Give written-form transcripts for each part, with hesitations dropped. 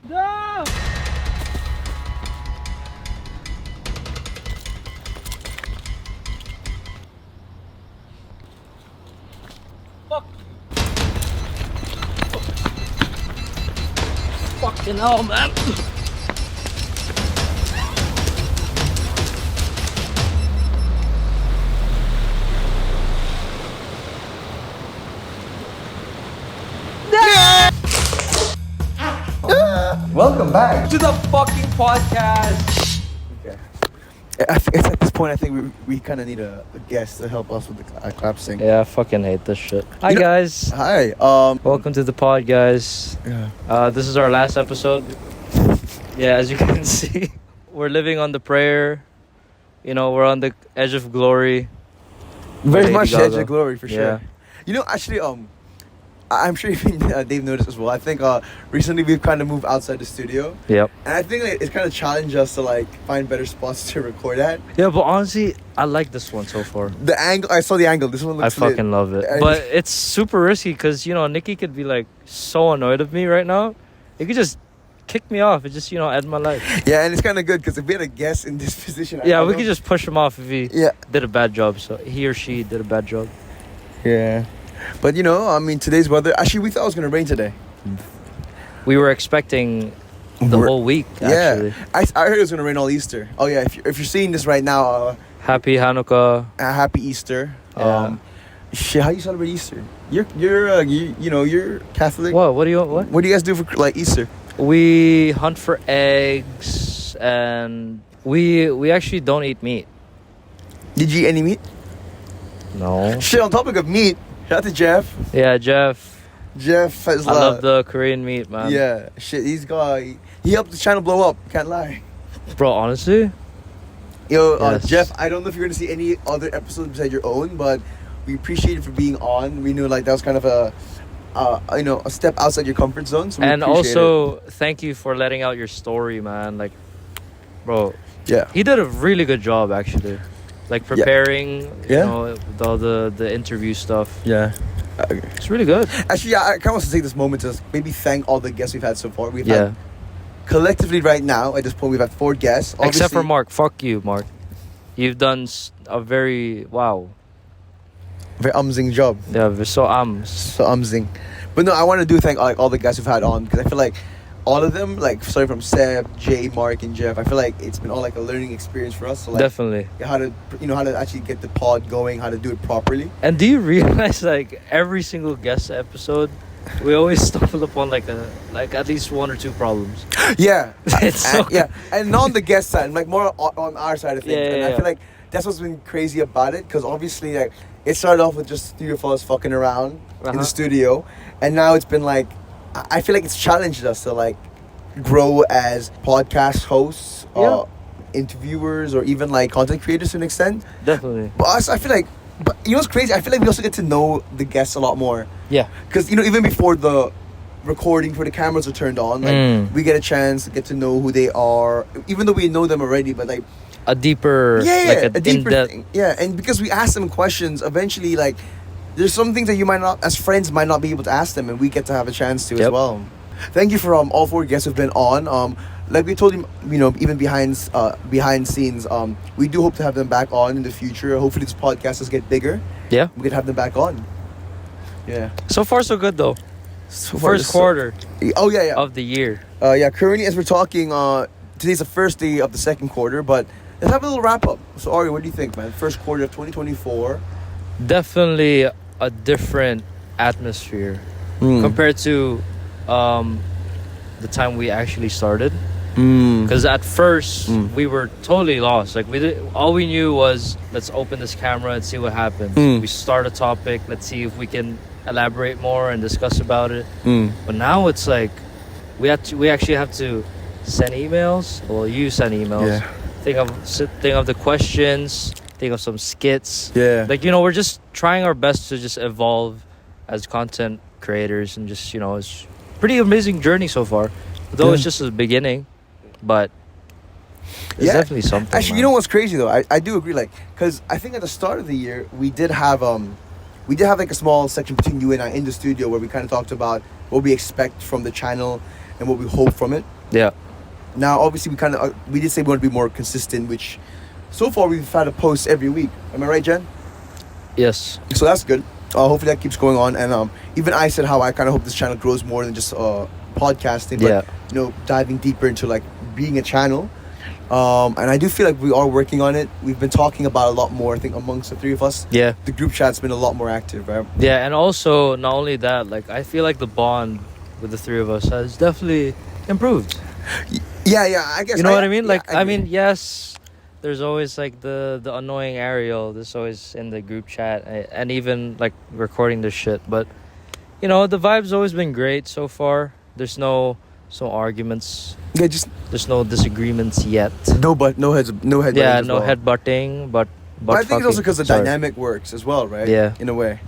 No! Fuck you. Fucking hell, man. Welcome back. To the fucking podcast. Okay. It's at this point, I think we kind of need a guest to help us with the clap sync. Yeah, I fucking hate this shit. Hi, You know- guys. Hi. Welcome to the pod, guys. Yeah. This is our last episode. Yeah, as you can see, we're living on the prayer. You know, we're on the edge of glory. Very Lady much Gaga. edge of glory for sure. Yeah. You know, actually, I'm sure even Dave noticed as well. I think recently we've kind of moved outside the studio, Yep. and I think it's kind of challenged us to like find better spots to record at. Yeah, but honestly, I like this one so far. The angle, I saw the angle. This one I looks lit. fucking love it. I- But it's super risky because, you know, Nikki could be like so annoyed of me right now. He could just kick me off and just, you know, end my life. Yeah, and it's kind of good because if we had a guest in this position, Yeah, we could just push him off if he Yeah. did a bad job. So he or she did a bad job. Yeah. But you know, I mean, today's weather. Actually, we thought it was gonna rain today. We were expecting the We're- whole week, actually. Yeah, I heard it was gonna rain all Easter. Oh yeah, if you're seeing this right now, Happy Hanukkah. happy Easter. Yeah. Shit, how you celebrate Easter? You're you're Catholic. What do you what? What do you guys do for like Easter? We hunt for eggs and we actually don't eat meat. Did you eat any meat? No. Shit. On topic of meat, shout out to Jeff. Yeah, Jeff. Jeff has I love the Korean meat, man. Yeah, shit. He helped the channel blow up. Can't lie. Bro, honestly, Yo, Yes. Jeff, I don't know if you're gonna see any other episodes besides your own, but we appreciate you for being on. We knew like that was kind of a step outside your comfort zone. So we and appreciate also thank you for letting out your story, man. Like, bro, it. Yeah. he did a really good job actually. Like preparing, Yeah. you know, with all the interview stuff. Yeah. It's really good. Actually, yeah, I kind of want to take this moment to maybe thank all the guests we've had so far. We've Yeah. had collectively right now at this point we've had 4 guests. Except for Obviously- Mark. Fuck you, Mark. You've done a very Very umzing job. Yeah, so So umzing. But no, I want to thank like all the guys we've had on because I feel like all of them, like starting from Seb, Jay, Mark, and Jeff, I feel like it's been all like a learning experience for us. So like definitely. how to actually get the pod going, how to do it properly. And do you realize like every single guest episode, we always stumble upon like at least 1 or 2 problems. Yeah. It's so Yeah, and not on the guest side, like more on our side of things. Yeah, and yeah, I yeah. feel like that's what's been crazy about it, because obviously like it started off with just 3 of us fucking around in Uh-huh. the studio, and now it's been like I feel like it's challenged us to like grow as podcast hosts, Yeah. interviewers, or even like content creators to an extent. Definitely. But us, I feel like, but you know what's crazy? I feel like we also get to know the guests a lot more. Yeah. Because, you know, even before the recording, before the cameras are turned on, like, we get a chance to get to know who they are, even though we know them already, but, like... A deeper, like a deeper in-depth. thing. Yeah, and because we ask them questions, eventually, like, there's some things that you might not, as friends, might not be able to ask them, and we get to have a chance to as Yep. well. Thank you for all 4 guests who've been on. Like we told you, you know, even behind scenes, we do hope to have them back on in the future. Hopefully, this podcast does get bigger. Yeah. We could have them back on. Yeah. So far, so good though. So far, First quarter Oh yeah. of the year. Yeah. Currently, as we're talking, today's the first day of the second quarter, but let's have a little wrap up. So, Ari, what do you think, man? First quarter of 2024. Definitely a different atmosphere compared to the time we actually started. Because at first we were totally lost. Like all we knew was let's open this camera and see what happens. We start a topic, let's see if we can elaborate more and discuss about it. But now it's like we actually have to send emails. Well, you send emails. Yeah. Think of the questions. Think of some skits. Yeah. Like, you know, we're just trying our best to just evolve as content creators, and just, you know, it's pretty amazing journey so far. Though it's just the beginning, but it's definitely something. Actually, you know what's crazy though? I do agree, like, because I think at the start of the year we did have like a small section between you and I in the studio where we kind of talked about what we expect from the channel, and what we hope from it. Yeah. Now, obviously, we did say we want to be more consistent, which so far we've had a post every week. Am I right, Jen? Yes. So that's good. Hopefully that keeps going on, and even I said how I kind of hope this channel grows more than just podcasting, but diving deeper into like being a channel. And I do feel like we are working on it. We've been talking about a lot more, I think, amongst the three of us. Yeah. The group chat's been a lot more active, right? Yeah, and also not only that, like I feel like the bond with the three of us has definitely improved. Yeah, I guess. You know what I mean? Like, I I mean, yes, there's always like the annoying Ariel that's always in the group chat, and even like recording this shit. But you know, the vibe's always been great so far. There's no arguments. Yeah, there's no disagreements yet. No heads. Yeah, no headbutting, but I think it's also because the dynamic works as well, right? Yeah. In a way.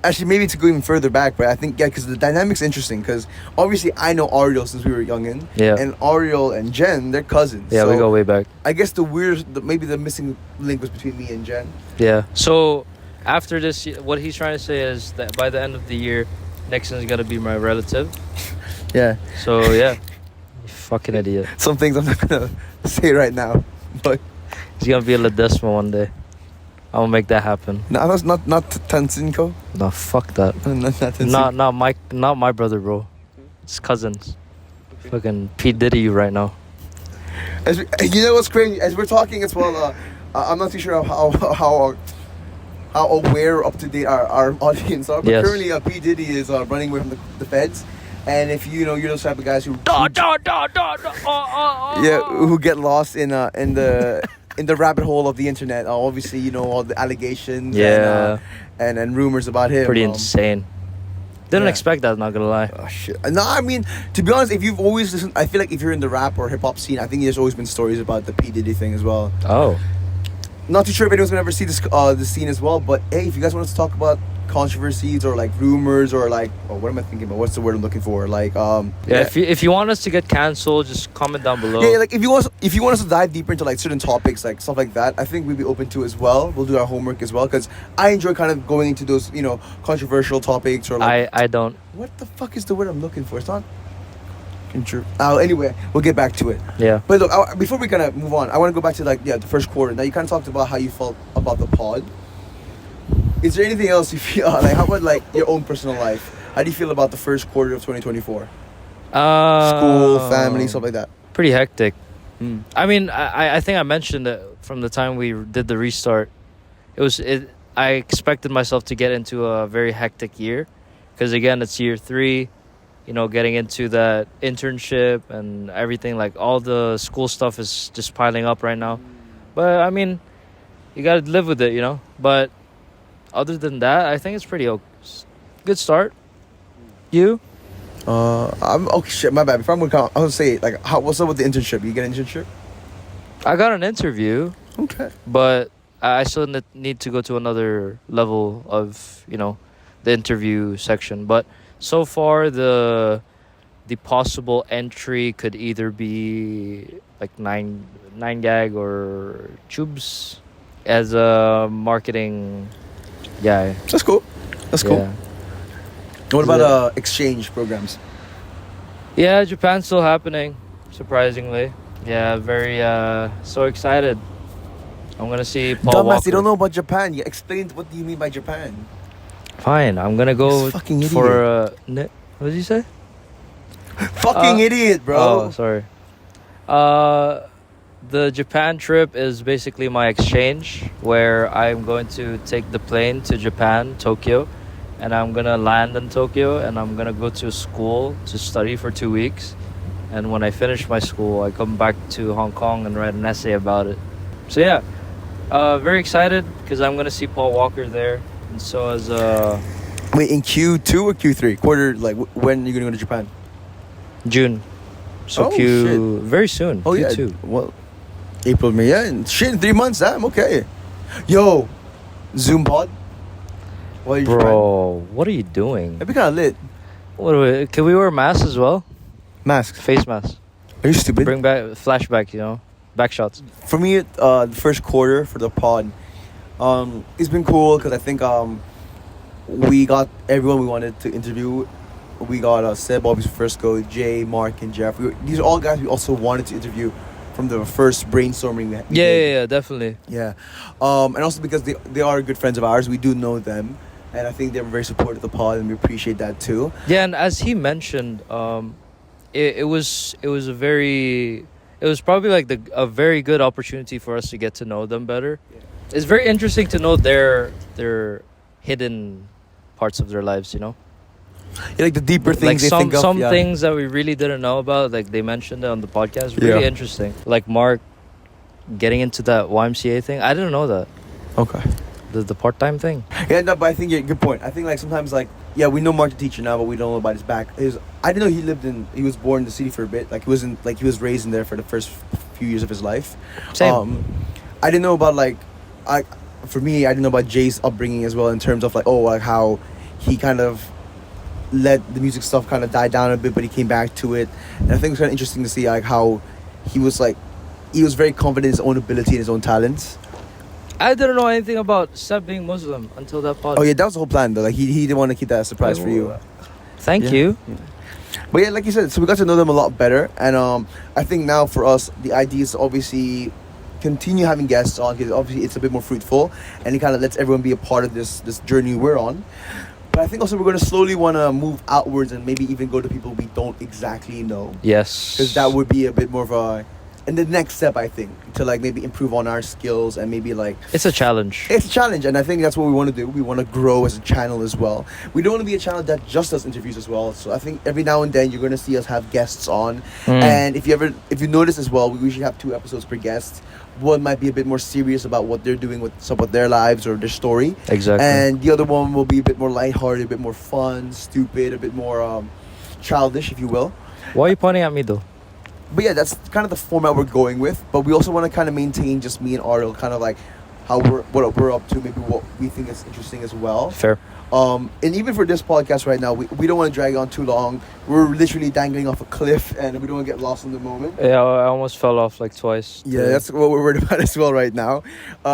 Actually, maybe to go even further back, but I think, because the dynamic's interesting. Because obviously, I know Ariel since we were youngin'. Yeah. And Ariel and Jen, they're cousins. Yeah, so we go way back. I guess maybe the missing link was between me and Jen. Yeah. So, after this, what he's trying to say is that by the end of the year, Nickson's got to be my relative. Yeah. So, yeah. You fucking idiot. Some things I'm not going to say right now. But he's going to be a Ledesma one day. I'm gonna make that happen. No, that's not Tansinko. No, fuck that. Not my brother, bro. It's cousins. Fucking P Diddy right now. You know what's crazy? As we're talking as well, I'm not too sure how aware up to date our audience are. But currently, P Diddy is running away from the feds. And if you're those type of guys who who get lost in the rabbit hole of the internet, obviously all the allegations and rumors about him. Pretty insane. Didn't expect that, not gonna lie. Oh shit. No, I mean, to be honest, if you've always listened, I feel like if you're in the rap or hip hop scene, I think there's always been stories about the P Diddy thing as well. Oh. Not too sure if anyone's gonna ever see this the scene as well, but hey, if you guys want us to talk about controversies or like rumors or like what am I thinking about? What's the word I'm looking for? Like if you want us to get cancelled, just comment down below. Yeah, like if you want us to dive deeper into like certain topics, like stuff like that, I think we'd be open to as well. We'll do our homework as well, because I enjoy kind of going into those controversial topics or like I don't. What the fuck is the word I'm looking for? It's not. Anyway, we'll get back to it. Yeah. But look, before we kind of move on, I want to go back to the first quarter. Now you kind of talked about how you felt about the pod. Is there anything else you feel like? How about like your own personal life? How do you feel about the first quarter of 2024? School, family, stuff like that. Pretty hectic. I mean, I think I mentioned that from the time we did the restart, I expected myself to get into a very hectic year, because again, it's year 3. Getting into that internship and everything, like all the school stuff is just piling up right now. But I mean, you gotta live with it, But other than that, I think it's pretty good start. You? I'm okay. Shit, my bad. Before I'm gonna say like, what's up with the internship? You get an internship? I got an interview. Okay. But I still need to go to another level of the interview section. But so far, the possible entry could either be like 9gag or Tubes as a marketing guy. That's cool. What about exchange programs? Yeah, Japan's still happening, surprisingly. Yeah, very so excited. I'm gonna see Paul Dumbass, Walker. you don't know about Japan. You explained what do you mean by Japan. Fine, I'm gonna go for what did you say? Fucking idiot, bro. Oh, sorry. The Japan trip is basically my exchange, where I'm going to take the plane to Japan, Tokyo, and I'm gonna land in Tokyo, and I'm gonna go to school to study for 2 weeks, and when I finish my school, I come back to Hong Kong and write an essay about it. So yeah, very excited because I'm gonna see Paul Walker there, and so as Wait, in Q2 or Q3 quarter? Like when are you gonna go to Japan? June. So shit. Very soon. Oh Q2. Yeah. Well, April, May. Yeah, and shit in 3 months. Damn. Okay. Yo, Zoom pod. Bro, what are you doing? It'd be kind of lit. Can we wear masks as well? Masks. Face masks. Are you stupid? Bring back flashback. Back shots. For me, the first quarter for the pod, it's been cool because I think we got everyone we wanted to interview We got Seb, obviously first go, Jay, Mark, and Jeff. These are all guys we also wanted to interview from the first brainstorming we did. Yeah, definitely. Yeah. And also because they are good friends of ours. We do know them. And I think they were very supportive of the pod, and we appreciate that too. Yeah, and as he mentioned, it was probably like a very good opportunity for us to get to know them better. Yeah. It's very interesting to know their hidden parts of their lives, you know? Yeah, like the deeper things Like they think of. some things that we really didn't know about, like they mentioned it on the podcast. Really interesting. Like Mark getting into that YMCA thing. I didn't know that. Okay. The part-time thing. Yeah, no, but I think good point. I think like sometimes like we know Mark the teacher now, but we don't know about his back. I didn't know he was born in the city for a bit. Like he was raised in there for the first few years of his life. Same. I didn't know about for me I didn't know about Jay's upbringing as well in terms of how he kind of let the music stuff kind of die down a bit, but he came back to it. And I think it's kind of interesting to see how he was very confident in his own ability and his own talents. I didn't know anything about Seb being Muslim until that podcast. Oh yeah, that was the whole plan though. Like he didn't want to keep that a surprise for you. Thank you. Yeah. But yeah, like you said, so we got to know them a lot better, and I think now for us the idea is to obviously continue having guests on, because obviously it's a bit more fruitful and it kind of lets everyone be a part of this journey we're on. But I think also we're going to slowly want to move outwards and maybe even go to people we don't exactly know. Yes. Because that would be a bit more of and the next step, I think, to maybe improve on our skills and maybe it's a challenge. It's a challenge, and I think that's what we want to do. We want to grow as a channel as well. We don't want to be a channel that just does interviews as well. So I think every now and then you're going to see us have guests on. And if you notice as well, we usually have 2 episodes per guest. One might be a bit more serious about what they're doing with some of their lives or their story. Exactly. And the other one will be a bit more lighthearted, a bit more fun, stupid, a bit more childish, if you will. Why are you pointing at me though? But yeah, that's kind of the format we're going with. But we also want to kind of maintain just me and Ariel, kind of like how what we're up to, maybe what we think is interesting as well. Fair. And even for this podcast right now, we don't want to drag on too long. We're literally dangling off a cliff, and we don't want to get lost in the moment. Yeah, I almost fell off twice. Yeah, that's what we're worried about as well right now.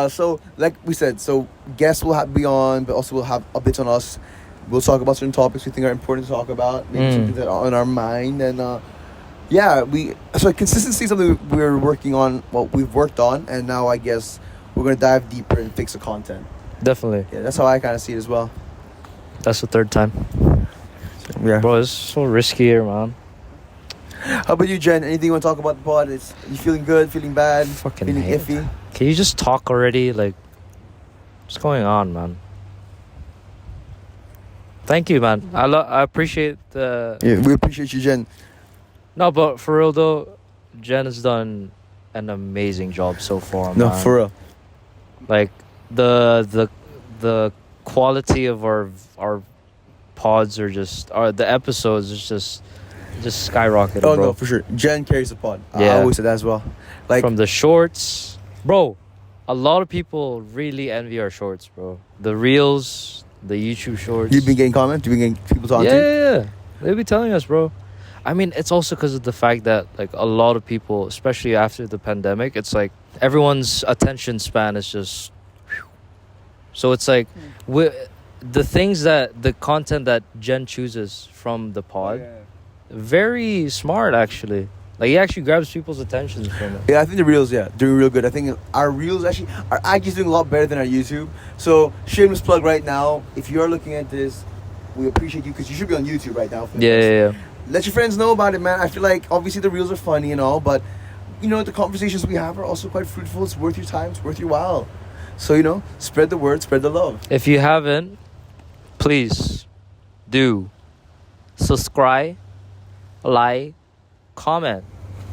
So like we said, so guests will be on, but also we'll have a bit on us. We'll talk about certain topics we think are important to talk about, maybe something that are on our mind, and so consistency is something we're working on. Well, we've worked on, and now I guess we're gonna dive deeper and fix the content. Definitely. Yeah, that's how I kind of see it as well. That's the 3rd time. Yeah, bro, it's so risky here, man. How about you, Jen? Anything you want to talk about the pod? You feeling good? Feeling bad? Fucking feeling hate iffy? Can you just talk already? What's going on, man? Thank you, man. I appreciate the. Yeah, we appreciate you, Jen. No, but for real though, Jen has done an amazing job so far. No, man. for real. The quality of our pods are the episodes is just skyrocketed. Oh bro. no, for sure. Jen carries the pod. Yeah. I always say that as well. From the shorts, bro. A lot of people really envy our shorts, bro. The reels, the YouTube shorts. You've been getting comments. You've been getting people talking to you. Yeah. They be telling us, bro. I mean, it's also because of the fact that a lot of people, especially after the pandemic, it's everyone's attention span is just. Whew. So it's the content that Jen chooses from the pod, very smart actually. He actually grabs people's attention from it. Yeah, I think the reels, doing real good. I think our reels our IG is doing a lot better than our YouTube. So shameless plug right now. If you are looking at this, we appreciate you because you should be on YouTube right now. Yeah. Let your friends know about it, man. I feel like obviously the reels are funny and all, but the conversations we have are also quite fruitful. It's worth your time. It's worth your while. So spread the word, spread the love. If you haven't, please do subscribe, like, comment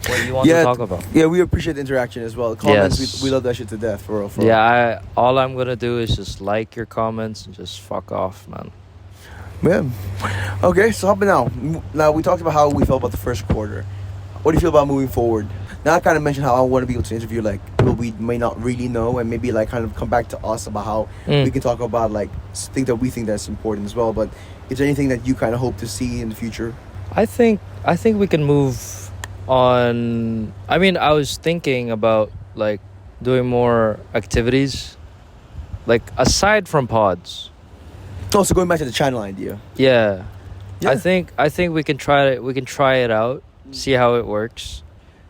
what you want to talk about. Yeah, we appreciate the interaction as well. Comments, yes. we love that shit to death, for real. Yeah, all I'm gonna do is just like your comments and just fuck off, man. Yeah. Okay, so hopping now. Now we talked about how we felt about the first quarter. What do you feel about moving forward? Now I kind of mentioned how I want to be able to interview people we may not really know, and maybe kind of come back to us about how we can talk about things that we think that's important as well. But is there anything that you kind of hope to see in the future? I think we can move on. I mean, I was thinking about doing more activities, aside from pods. Oh, so going back to the channel idea. Yeah, Yeah. I think we can try it. We can try it out, see how it works.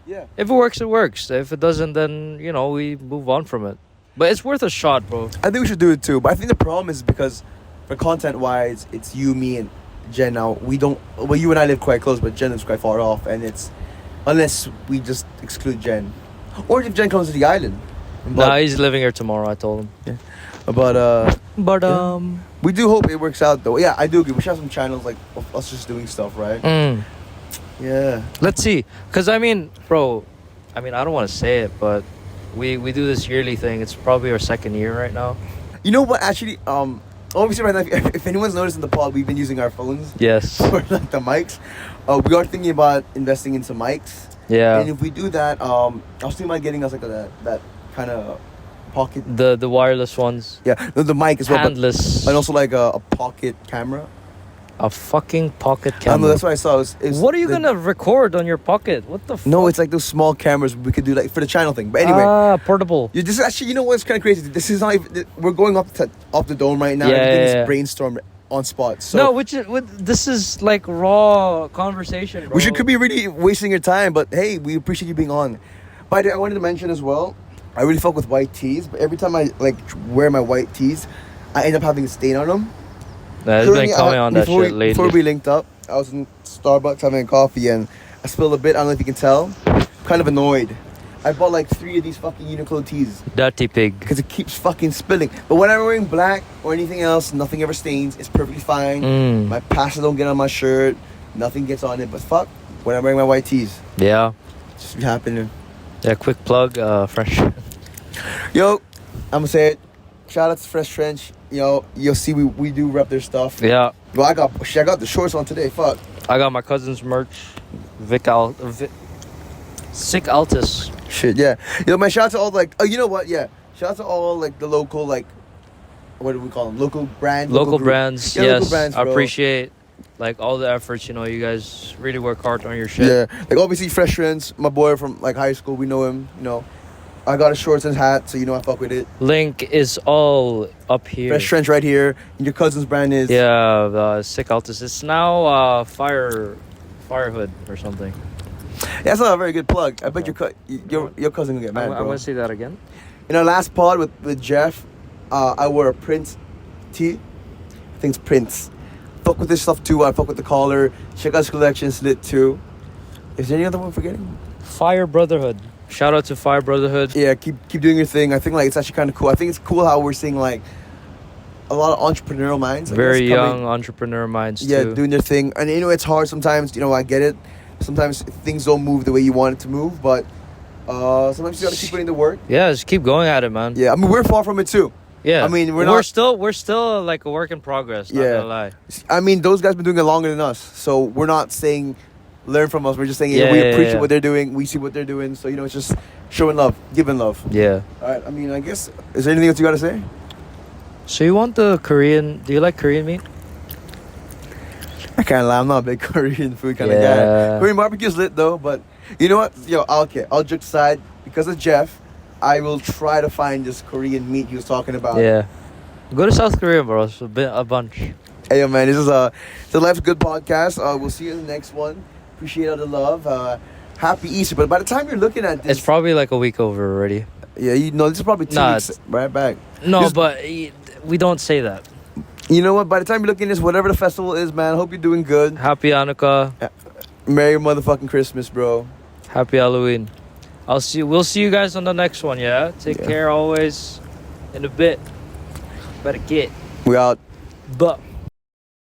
Yeah. If it works, it works. If it doesn't, then we move on from it. But it's worth a shot, bro. I think we should do it too. But I think the problem is because for content-wise, it's you, me, and Jen now. We don't... Well, you and I live quite close, but Jen lives quite far off. And it's... Unless we just exclude Jen. Or if Jen comes to the island. Nah, he's living here tomorrow, I told him. Yeah. But yeah. we do hope it works out, though. Yeah, I do agree. We should have some channels, like, of us just doing stuff, right? Yeah. Let's see. Because, bro... I don't want to say it, but... We do this yearly thing. It's probably our second year right now. You know what? Actually, obviously right now, if anyone's noticed in the pod, we've been using our phones. Yes. For like the mics. We are thinking about investing in some mics. Yeah. And if we do that, I was thinking about getting us like that kind of pocket. The wireless ones. Yeah, the mic as well. Handless. And also like a pocket camera. A fucking pocket I camera. know, that's what I saw. What are you gonna record on your pocket? What the fuck? No, it's like those small cameras we could do like for the channel thing. But anyway. Portable. This is actually, you know what's kind of crazy? This is not even, we're going off the dome right now. Yeah, Everything is brainstormed on spot. So no, this is like raw conversation, bro. could be really wasting your time, but hey, we appreciate you being on. By the way, I wanted to mention as well, I really fuck with white tees, but every time I like wear my white tees, I end up having a stain on them. Nah, it's been coming on that shit lately. Before we linked up, I was in Starbucks having a coffee and I spilled a bit. I don't know if you can tell. I'm kind of annoyed. I bought like 3 of these fucking Uniqlo tees. Dirty pig. Because it keeps fucking spilling. But when I'm wearing black or anything else, nothing ever stains. It's perfectly fine. My pasta don't get on my shirt. Nothing gets on it. But fuck, when I'm wearing my white tees. Yeah. It's just happening. Yeah, quick plug, Fresh. Yo, I'm gonna say it. Shout out to Fresh Trench. You'll see we do rep their stuff. Yeah. Well, I got the shorts on today. Fuck. I got my cousin's merch. Sick Altus. Shit, yeah. My shout out to all like, you know what? Yeah. Shout out to all like the local, like, what do we call them? Local brands. Local brands. Yeah, yes. local brands, I bro. appreciate like all the efforts. You guys really work hard on your shit. Yeah. Like obviously Fresh Trench, my boy from like high school. We know him. I got his shorts and hat, so I fuck with it. Link is all up here. Fresh Trench right here. And your cousin's brand is... Yeah, the Sick Altus. It's now Fire Hood or something. Yeah, that's not a very good plug. I bet your cousin will get mad, I'm bro. going to say that again. In our last pod with Jeff, I wore a Prince tee. I think it's Prince. Fuck with this stuff too. I fuck with the collar. Check out his collection. It's lit too. Is there any other one I'm forgetting? Fire Brotherhood. Shout out to Fire Brotherhood. Yeah, keep doing your thing. I think like it's actually kind of cool. I think it's cool how we're seeing like a lot of entrepreneurial minds. Very young entrepreneur minds yeah, too. doing their thing. And it's hard sometimes. I get it. Sometimes things don't move the way you want it to move, but sometimes you gotta keep putting the work. Yeah, just keep going at it, man. Yeah, we're far from it too. Yeah, we're still like a work in progress. Not gonna lie. Those guys been doing it longer than us, so we're not saying learn from us. We're just saying we appreciate what they're doing. We see what they're doing, so it's just showing love, giving love. Yeah. All right. I guess is there anything else you gotta say? So you want the Korean? Do you like Korean meat? I can't lie. I'm not a big Korean food kind of guy. Korean barbecue's lit though, but you know what? I'll joke aside. Because of Jeff, I will try to find this Korean meat he was talking about. Yeah. Go to South Korea, bro. It's a bunch. Hey, man, this is the Life's Good podcast. We'll see you in the next one. Appreciate all the love. Happy Easter. But by the time you're looking at this... It's probably like a week over already. Yeah, this is probably 2 weeks right back. No, but we don't say that. You know what? By the time you're looking at this, whatever the festival is, man, I hope you're doing good. Happy Hanukkah. Merry motherfucking Christmas, bro. Happy Halloween. We'll see you guys on the next one, yeah? Take care always. In a bit. Better get. We out. But